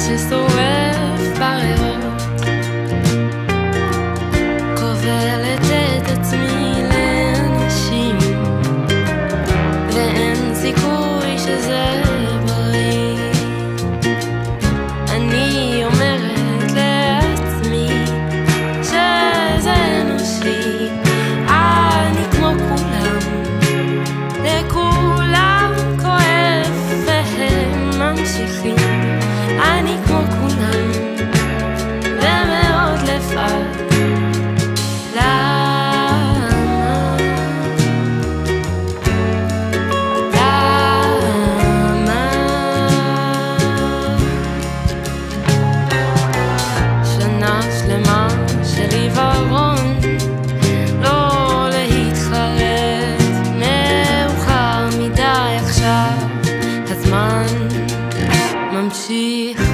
ששורף בריאות, כובלת את עצמי לאנשים, ואין סיכוי שזה בריא. אני אומרת לעצמי שזה אנושי, אני כמו כולם, לכולם כואב והם ממשיכים. אני כמו כולם ומאוד לבד. שנה שלמה של עיוורון, לא להתחרט, מאוחר מדי עכשיו, הזמן ממשיך